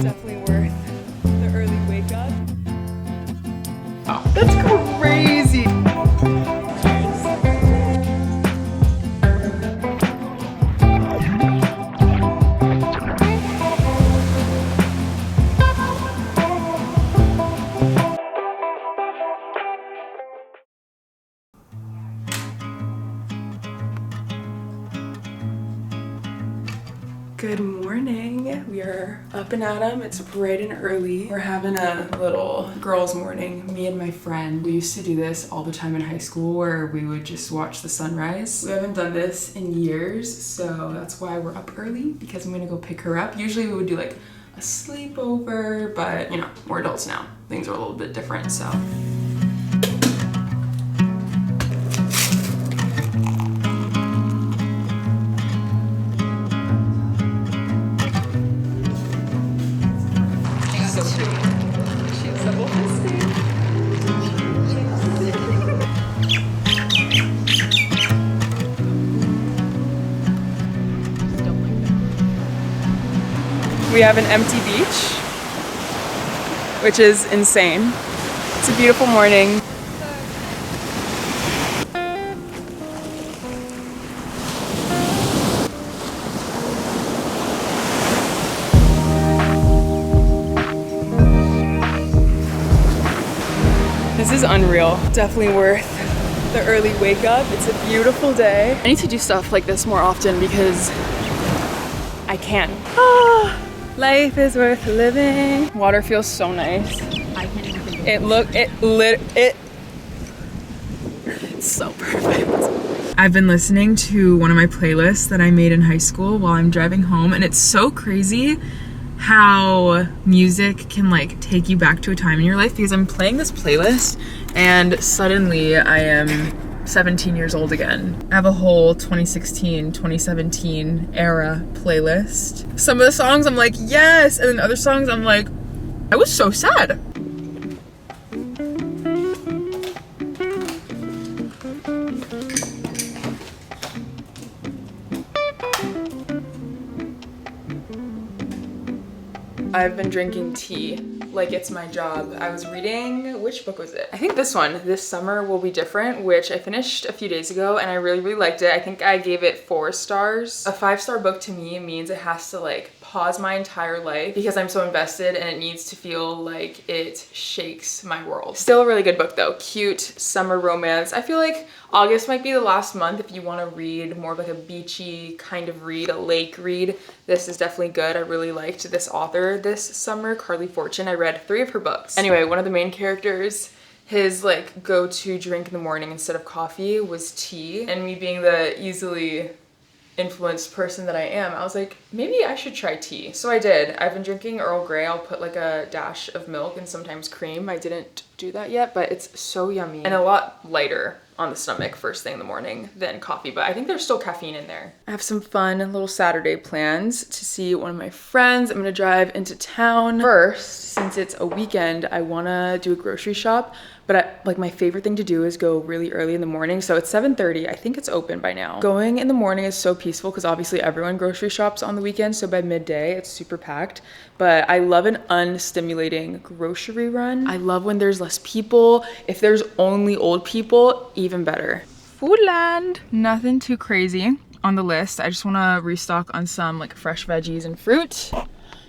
Definitely worth the early wake up. Oh. That's crazy. Good morning. We are up and at 'em. It's bright and early. We're having a little girls' morning, me and my friend. We used to do this all the time in high school where we would just watch the sunrise. We haven't done this in years, so that's why we're up early, because I'm gonna go pick her up. Usually we would do like a sleepover, but you know, we're adults now. Things are a little bit different, so. We have an empty beach, which is insane. It's a beautiful morning. This is unreal. Definitely worth the early wake up. It's a beautiful day. I need to do stuff like this more often because I can. Ah. Life is worth living. Water feels so nice. I can't even think of it's so perfect. I've been listening to one of my playlists that I made in high school while I'm driving home, and it's so crazy how music can like take you back to a time in your life, because I'm playing this playlist and suddenly I am 17 years old again. I have a whole 2016, 2017 era playlist. Some of the songs I'm like, yes, and then other songs I'm like, I was so sad. I've been drinking tea like it's my job. I was reading, which book was it? I think this one, This Summer Will Be Different, which I finished a few days ago and I really, really liked it. I think I gave it 4 stars. A 5-star book to me means it has to like pause my entire life because I'm so invested, and it needs to feel like it shakes my world. Still a really good book though. Cute summer romance. I feel like August might be the last month if you want to read more of like a beachy kind of read, a lake read. This is definitely good. I really liked this author this summer, Carly Fortune. I read 3 of her books. Anyway, one of the main characters, his like go-to drink in the morning instead of coffee was tea. And me being the easily influenced person that I am, I was like, maybe I should try tea. So I did. I've been drinking Earl Grey. I'll put like a dash of milk and sometimes cream. I didn't do that yet, but it's so yummy and a lot lighter on the stomach first thing in the morning than coffee, but I think there's still caffeine in there. I have some fun little Saturday plans to see one of my friends. I'm gonna drive into town. First, since it's a weekend, I wanna do a grocery shop, but like my favorite thing to do is go really early in the morning. So it's 7:30, I think it's open by now. Going in the morning is so peaceful because obviously everyone grocery shops on the weekend, so by midday it's super packed. But I love an unstimulating grocery run. I love when there's less people. If there's only old people, even better. Foodland. Nothing too crazy on the list. I just want to restock on some like fresh veggies and fruit.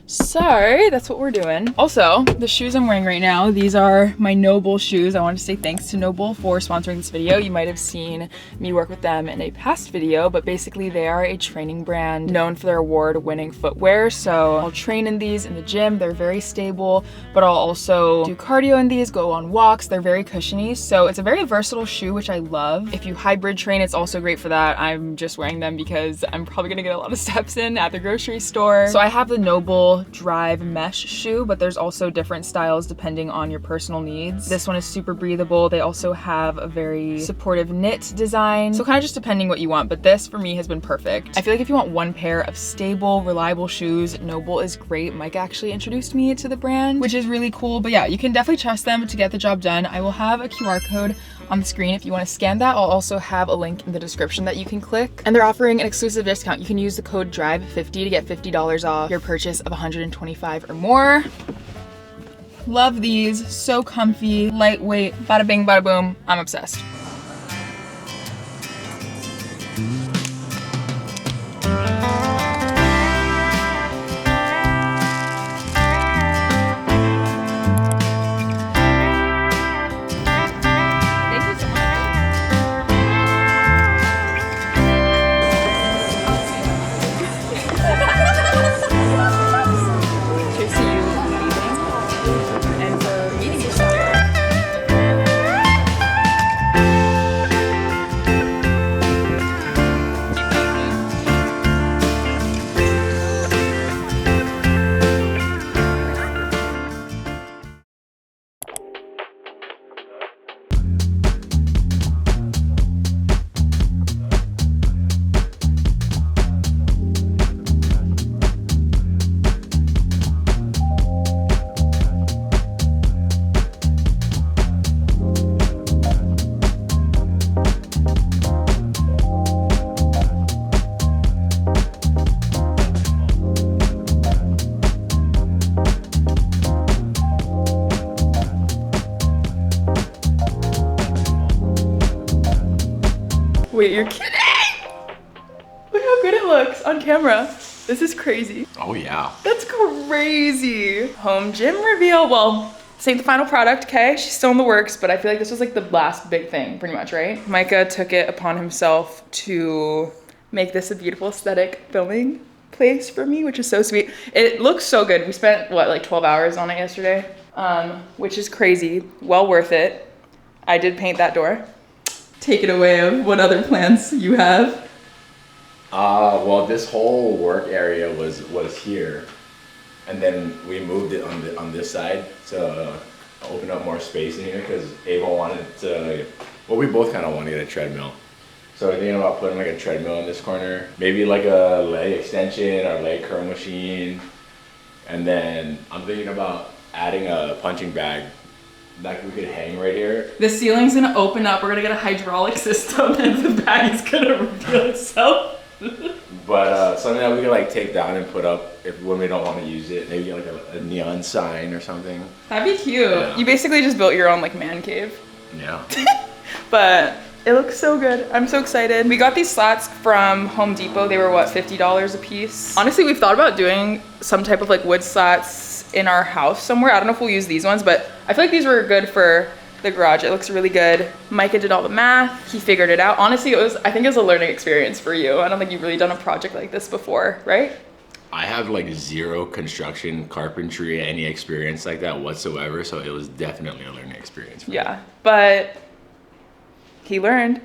So that's what we're doing. Also, the shoes I'm wearing right now, these are my Noble shoes. I want to say thanks to Noble for sponsoring this video. You might have seen me work with them in a past video, but basically they are a training brand known for their award-winning footwear. So I'll train in these in the gym. They're very stable, but I'll also do cardio in these, go on walks. They're very cushiony. So it's a very versatile shoe, which I love. If you hybrid train, it's also great for that. I'm just wearing them because I'm probably gonna get a lot of steps in at the grocery store. So I have the Noble all drive mesh shoe, but there's also different styles depending on your personal needs. This one is super breathable. They also have a very supportive knit design, so kind of just depending what you want, but this for me has been perfect. I feel like if you want one pair of stable, reliable shoes, Noble is great. Mike actually introduced me to the brand, which is really cool. But yeah, you can definitely trust them to get the job done. I will have a QR code on the screen if you want to scan that. I'll also have a link in the description that you can click. And they're offering an exclusive discount. You can use the code DRIVE50 to get $50 off your purchase of $125 or more. Love these, so comfy, lightweight, bada bing, bada boom. I'm obsessed. Wait, you're kidding? Look how good it looks on camera. This is crazy. Oh yeah. That's crazy. Home gym reveal. Well, this ain't the final product, okay? She's still in the works, but I feel like this was like the last big thing, pretty much, right? Micah took it upon himself to make this a beautiful aesthetic filming place for me, which is so sweet. It looks so good. We spent, what, like 12 hours on it yesterday, which is crazy. Well worth it. I did paint that door. Take it away of what other plans you have. Well, this whole work area was here, and then we moved it on this side to open up more space in here because Ava wanted to. Well, we both kind of wanted to get a treadmill, so we're thinking about putting like a treadmill in this corner, maybe like a leg extension or leg curl machine, and then I'm thinking about adding a punching bag that we could hang right here. The ceiling's gonna open up. We're gonna get a hydraulic system, and the bag is gonna reveal itself. But something that we could like take down and put up when we don't want to use it. Maybe like a neon sign or something. That'd be cute. Yeah. You basically just built your own like man cave. Yeah. But it looks so good. I'm so excited. We got these slats from Home Depot. They were what, $50 a piece? Honestly, we've thought about doing some type of like wood slats in our house somewhere. I don't know if we'll use these ones, but I feel like these were good for the garage. It looks really good. Micah did all the math. He figured it out. Honestly, I think it was a learning experience for you. I don't think you've really done a project like this before, right? I have like zero construction, carpentry, any experience like that whatsoever. So it was definitely a learning experience for me. Yeah, but he learned.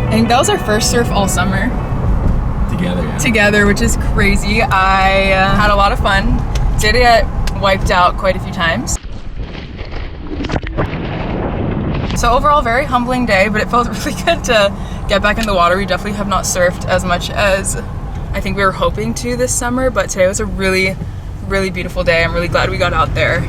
I think that was our first surf all summer. Together, yeah. Together, which is crazy. I had a lot of fun. Did get wiped out quite a few times. So overall, very humbling day, but it felt really good to get back in the water. We definitely have not surfed as much as I think we were hoping to this summer, but today was a really, really beautiful day. I'm really glad we got out there.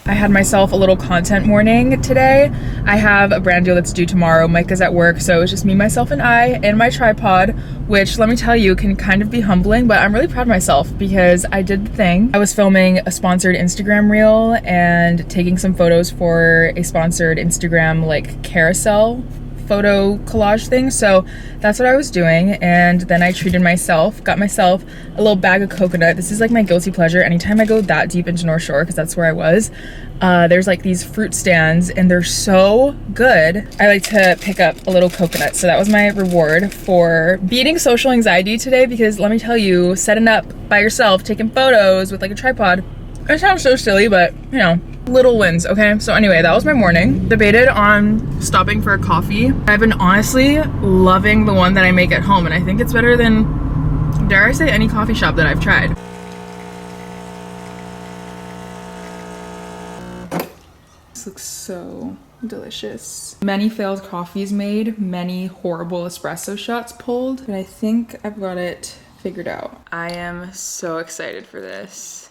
I had myself a little content morning today. I have a brand deal that's due tomorrow. Micah's at work, so it's just me, myself, and I, and my tripod, which, let me tell you, can kind of be humbling, but I'm really proud of myself because I did the thing. I was filming a sponsored Instagram reel and taking some photos for a sponsored Instagram, like, carousel photo collage thing, so that's what I was doing. And then I treated myself, got myself a little bag of coconut. This is like my guilty pleasure anytime I go that deep into North Shore, because that's where I was. There's like these fruit stands and they're so good. I like to pick up a little coconut, so that was my reward for beating social anxiety today, because let me tell you, setting up by yourself, taking photos with like a tripod, it sounds so silly, but you know, little wins, okay? So anyway, that was my morning. Debated on stopping for a coffee. I've been honestly loving the one that I make at home, and I think it's better than, dare I say, any coffee shop that I've tried. This looks so delicious. Many failed coffees made, many horrible espresso shots pulled, but I think I've got it figured out. I am so excited for this.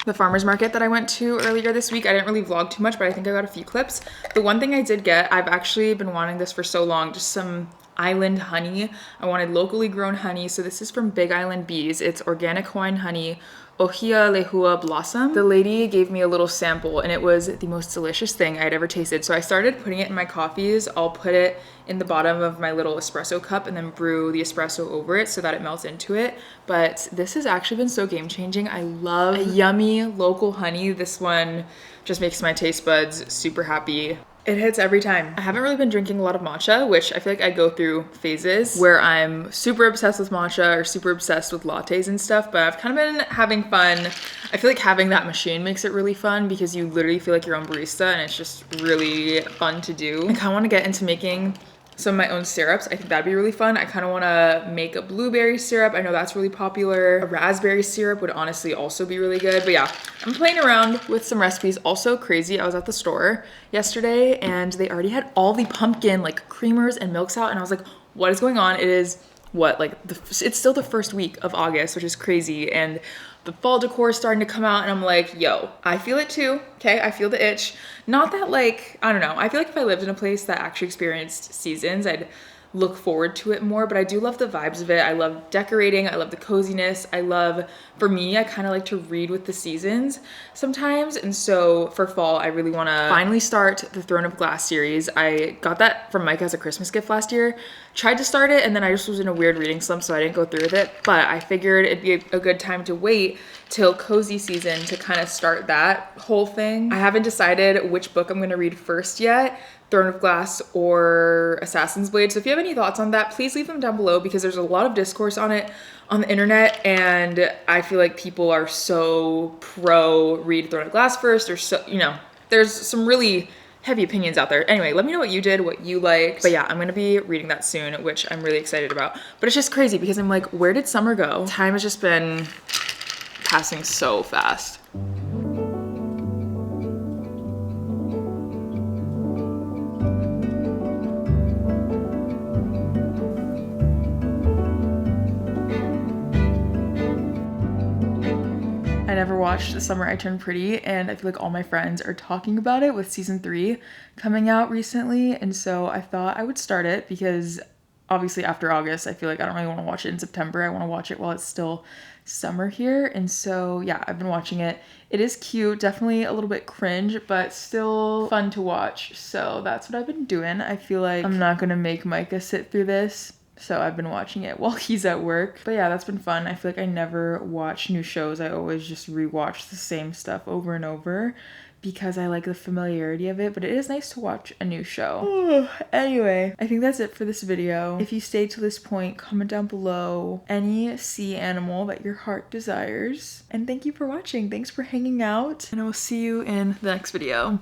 The farmer's market that I went to earlier this week, I didn't really vlog too much, but I think I got a few clips. The one thing I did get, I've actually been wanting this for so long, just some island honey. I wanted locally grown honey, so this is from Big Island Bees. It's organic Hawaiian honey, Ohia Lehua Blossom. The lady gave me a little sample and it was the most delicious thing I'd ever tasted. So I started putting it in my coffees. I'll put it in the bottom of my little espresso cup and then brew the espresso over it so that it melts into it. But this has actually been so game changing. I love yummy local honey. This one just makes my taste buds super happy. It hits every time. I haven't really been drinking a lot of matcha, which I feel like I go through phases where I'm super obsessed with matcha or super obsessed with lattes and stuff, but I've kind of been having fun. I feel like having that machine makes it really fun because you literally feel like your own barista and it's just really fun to do. I kind of want to get into making some of my own syrups. I think that'd be really fun. I kind of want to make a blueberry syrup. I know that's really popular. A raspberry syrup would honestly also be really good. But yeah, I'm playing around with some recipes. Also crazy, I was at the store yesterday and they already had all the pumpkin like creamers and milks out, and I was like, what is going on? It is what, like it's still the first week of August, which is crazy, and the fall decor is starting to come out, and I'm like, yo, I feel it too, okay? I feel the itch. Not that like, I don't know, I feel like if I lived in a place that actually experienced seasons, I'd look forward to it more, but I do love the vibes of it. I love decorating, I love the coziness, I love, for me, I kind of like to read with the seasons sometimes, and so for fall, I really want to finally start the Throne of Glass series. I got that from Micah as a Christmas gift last year, tried to start it, and then I just was in a weird reading slump, so I didn't go through with it, but I figured it'd be a good time to wait till cozy season to kind of start that whole thing. I haven't decided which book I'm going to read first yet, Throne of Glass or Assassin's Blade. So if you have any thoughts on that, please leave them down below, because there's a lot of discourse on it on the internet, and I feel like people are so pro read Throne of Glass first, or so, you know, there's some really heavy opinions out there. Anyway, let me know what you did, what you liked. But yeah, I'm gonna be reading that soon, which I'm really excited about. But it's just crazy because I'm like, where did summer go? Time has just been passing so fast. I never watched The Summer I Turned Pretty, and I feel like all my friends are talking about it with season 3 coming out recently, and so I thought I would start it because obviously after August, I feel like I don't really want to watch it in September. I want to watch it while it's still summer here, and so yeah, I've been watching it. It is cute, definitely a little bit cringe, but still fun to watch, so that's what I've been doing. I feel like I'm not gonna make Micah sit through this, so I've been watching it while he's at work. But yeah, that's been fun. I feel like I never watch new shows. I always just rewatch the same stuff over and over because I like the familiarity of it, but it is nice to watch a new show. Anyway, I think that's it for this video. If you stayed to this point, comment down below any sea animal that your heart desires. And thank you for watching. Thanks for hanging out, and I will see you in the next video.